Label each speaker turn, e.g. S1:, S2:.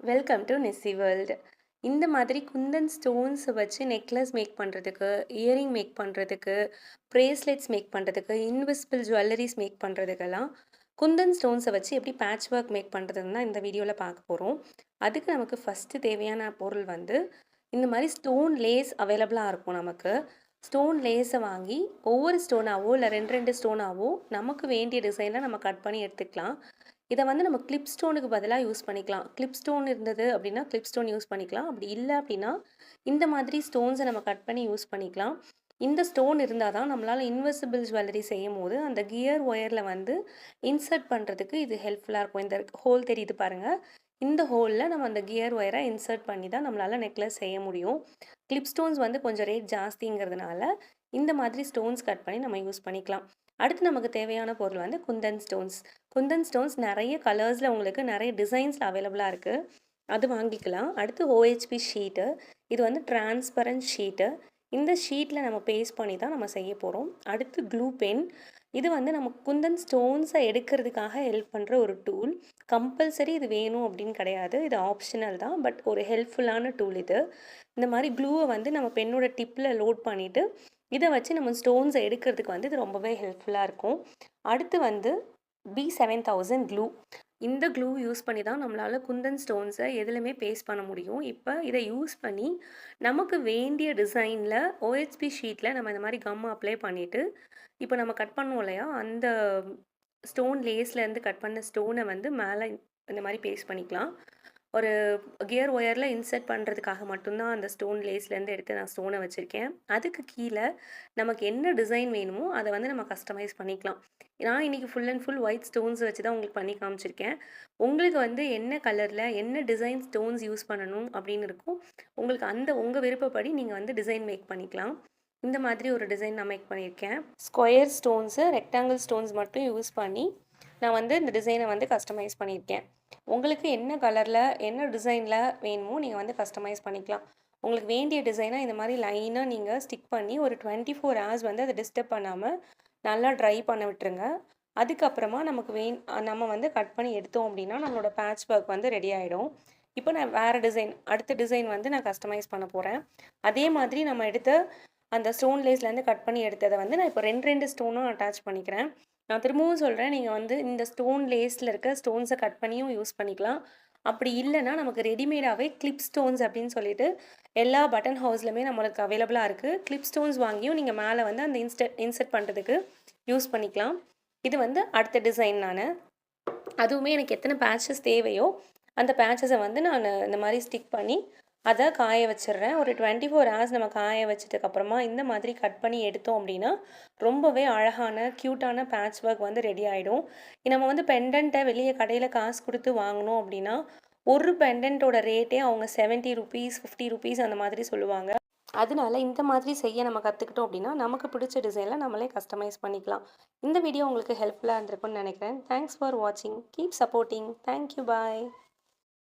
S1: Welcome to Nessie world. இந்த மாதிரி குந்தன் ஸ்டோன்ஸை வச்சு நெக்லஸ் மேக் பண்ணுறதுக்கு, இயரிங் மேக் பண்ணுறதுக்கு, பிரேஸ்லெட்ஸ் மேக் பண்ணுறதுக்கு, இன்விசிபிள் ஜுவல்லரிஸ் மேக் பண்ணுறதுக்கெல்லாம் குந்தன் ஸ்டோன்ஸை வச்சு எப்படி பேட்ச் ஒர்க் மேக் பண்ணுறதுன்னு தான் இந்த வீடியோவில் பார்க்க போகிறோம். அதுக்கு நமக்கு ஃபஸ்ட்டு தேவையான பொருள் வந்து இந்த மாதிரி ஸ்டோன் லேஸ் அவைலபிளாக இருக்கும் நமக்கு. ஸ்டோன் லேஸை வாங்கி ஒவ்வொரு ஸ்டோனாவோ இல்லை ரெண்டு ரெண்டு ஸ்டோனாவோ நமக்கு வேண்டிய டிசைனில் நம்ம கட் பண்ணி எடுத்துக்கலாம். இதை வந்து நம்ம கிளிப் ஸ்டோனுக்கு பதிலாக யூஸ் பண்ணிக்கலாம். கிளிப் ஸ்டோன் இருந்தது அப்படின்னா கிளிப் ஸ்டோன் யூஸ் பண்ணிக்கலாம். அப்படி இல்லை அப்படின்னா இந்த மாதிரி ஸ்டோன்ஸை நம்ம கட் பண்ணி யூஸ் பண்ணிக்கலாம். இந்த ஸ்டோன் இருந்தால் தான் நம்மளால் இன்விசிபிள் ஜுவல்லரி செய்யும் போது அந்த கியர் ஒயரில் வந்து இன்சர்ட் பண்ணுறதுக்கு இது ஹெல்ப்ஃபுல்லாக இருக்கும். இந்த ஹோல் தெரியுது பாருங்கள். இந்த ஹோலில் நம்ம அந்த கியர் ஒயரை இன்சர்ட் பண்ணி தான் நம்மளால் நெக்லஸ் செய்ய முடியும். கிளிப் ஸ்டோன்ஸ் வந்து கொஞ்சம் ரேட் ஜாஸ்திங்கிறதுனால இந்த மாதிரி ஸ்டோன்ஸ் கட் பண்ணி நம்ம யூஸ் பண்ணிக்கலாம். அடுத்து நமக்கு தேவையான பொருள் வந்து குந்தன் ஸ்டோன்ஸ். குந்தன் ஸ்டோன்ஸ் நிறைய கலர்ஸில் உங்களுக்கு நிறைய டிசைன்ஸில் அவைலபிளாக இருக்குது. அது வாங்கிக்கலாம். அடுத்து ஓஹெச்பி ஷீட்டு. இது வந்து டிரான்ஸ்பரண்ட் ஷீட்டு. இந்த ஷீட்டில் நம்ம பேஸ்ட் பண்ணி தான் நம்ம செய்ய போகிறோம். அடுத்து க்ளூ பென். இது வந்து நம்ம குந்தன் ஸ்டோன்ஸை எடுக்கிறதுக்காக ஹெல்ப் பண்ணுற ஒரு டூல். கம்பல்சரி இது வேணும் அப்படின்னு கிடையாது, இது ஆப்ஷனல் தான். பட் ஒரு ஹெல்ப்ஃபுல்லான டூல் இது. இந்த மாதிரி க்ளூவை வந்து நம்ம பென்னோட டிப்பில் லோட் பண்ணிவிட்டு இதை வச்சு நம்ம ஸ்டோன்ஸை எடுக்கிறதுக்கு வந்து இது ரொம்பவே ஹெல்ப்ஃபுல்லாக இருக்கும். அடுத்து வந்து B7000 க்ளூ. இந்த க்ளூ யூஸ் பண்ணி தான் நம்மளால் குந்தன் ஸ்டோன்ஸை எதுலையுமே பேஸ்ட் பண்ண முடியும். இப்போ இதை யூஸ் பண்ணி நமக்கு வேண்டிய டிசைனில் ஓஹெச்பி ஷீட்டில் நம்ம இந்த மாதிரி கம் அப்ளை பண்ணிவிட்டு இப்போ நம்ம கட் பண்ணோம் இல்லையா, அந்த ஸ்டோன் லேஸ்லேருந்து கட் பண்ண ஸ்டோனை வந்து மேலே இந்த மாதிரி பேஸ்ட் பண்ணிக்கலாம். ஒரு கியர் ஒயரில் இன்சர்ட் பண்ணுறதுக்காக மட்டும்தான் அந்த ஸ்டோன் லேஸ்லேருந்து எடுத்து நான் ஸ்டோனை வச்சுருக்கேன். அதுக்கு கீழே நமக்கு என்ன டிசைன் வேணுமோ அதை வந்து நம்ம கஸ்டமைஸ் பண்ணிக்கலாம். நான் இன்றைக்கி full and full white stones வச்சு தான் உங்களுக்கு பண்ணி காமிச்சிருக்கேன். உங்களுக்கு வந்து என்ன கலரில் என்ன டிசைன் ஸ்டோன்ஸ் யூஸ் பண்ணணும் அப்படின்னு இருக்கும். உங்களுக்கு அந்த உங்கள் விருப்பப்படி நீங்கள் வந்து டிசைன் மேக் பண்ணிக்கலாம். இந்த மாதிரி ஒரு டிசைன் நான் மேக் பண்ணியிருக்கேன். ஸ்கொயர் ஸ்டோன்ஸு, ரெக்டாங்கிள் ஸ்டோன்ஸ் மட்டும் யூஸ் பண்ணி நான் வந்து இந்த டிசைனை வந்து கஸ்டமைஸ் பண்ணியிருக்கேன். உங்களுக்கு என்ன கலரில் என்ன டிசைனில் வேணுமோ நீங்கள் வந்து கஸ்டமைஸ் பண்ணிக்கலாம். உங்களுக்கு வேண்டிய டிசைனாக இந்த மாதிரி லைனாக நீங்கள் ஸ்டிக் பண்ணி ஒரு 24 hours வந்து அதை டிஸ்டர்ப் பண்ணாமல் நல்லா ட்ரை பண்ண விட்டுருங்க. அதுக்கப்புறமா நம்ம வந்து கட் பண்ணி எடுத்தோம் அப்படின்னா நம்மளோட பேட்ச் ஒர்க் வந்து ரெடி ஆகிடும். இப்போ நான் வேறு டிசைன், அடுத்த டிசைன் வந்து நான் கஸ்டமைஸ் பண்ண போகிறேன். அதே மாதிரி நம்ம எடுத்த அந்த ஸ்டோன் லேஸ்லேருந்து கட் பண்ணி எடுத்ததை வந்து நான் இப்போ ரெண்டு ஸ்டோனும் அட்டாச் பண்ணிக்கிறேன். நான் திரும்பவும் சொல்கிறேன், நீங்கள் வந்து இந்த ஸ்டோன் லேஸில் இருக்க ஸ்டோன்ஸை கட் பண்ணியும் யூஸ் பண்ணிக்கலாம். அப்படி இல்லைன்னா நமக்கு ரெடிமேடாகவே கிளிப் ஸ்டோன்ஸ் அப்படின்னு சொல்லிட்டு எல்லா பட்டன் ஹவுஸ்லையுமே நம்மளுக்கு அவைலபிளாக இருக்குது. கிளிப் ஸ்டோன்ஸ் வாங்கியும் நீங்கள் மேலே வந்து அந்த இன்சர்ட் பண்ணுறதுக்கு யூஸ் பண்ணிக்கலாம். இது வந்து அடுத்த டிசைன். அதுவுமே எனக்கு எத்தனை பேட்சஸ் தேவையோ அந்த பேட்சஸை வந்து நான் இந்த மாதிரி ஸ்டிக் பண்ணி அதை காய வச்சிடுறேன். ஒரு 24 hours நம்ம காய வச்சதுக்கப்புறமா இந்த மாதிரி கட் பண்ணி எடுத்தோம் அப்படின்னா ரொம்பவே அழகான க்யூட்டான பேட்ச் ஒர்க் வந்து ரெடி ஆகிடும். நம்ம வந்து பெண்டன்ட்டை வெளியே கடையில் காசு கொடுத்து வாங்கினோம் அப்படின்னா ஒரு பெண்டன்ட்டோட ரேட்டே அவங்க 70 rupees 50 rupees அந்த மாதிரி சொல்லுவாங்க. அதனால இந்த மாதிரி செய்ய நம்ம கற்றுக்கிட்டோம் அப்படின்னா நமக்கு பிடிச்ச டிசைனில் நம்மளே கஸ்டமைஸ் பண்ணிக்கலாம். இந்த வீடியோ உங்களுக்கு ஹெல்ப்ஃபுல்லாக இருந்திருக்கும்னு நினைக்கிறேன். தேங்க்ஸ் ஃபார் வாட்சிங். Keep supporting. தேங்க்யூ. பாய்.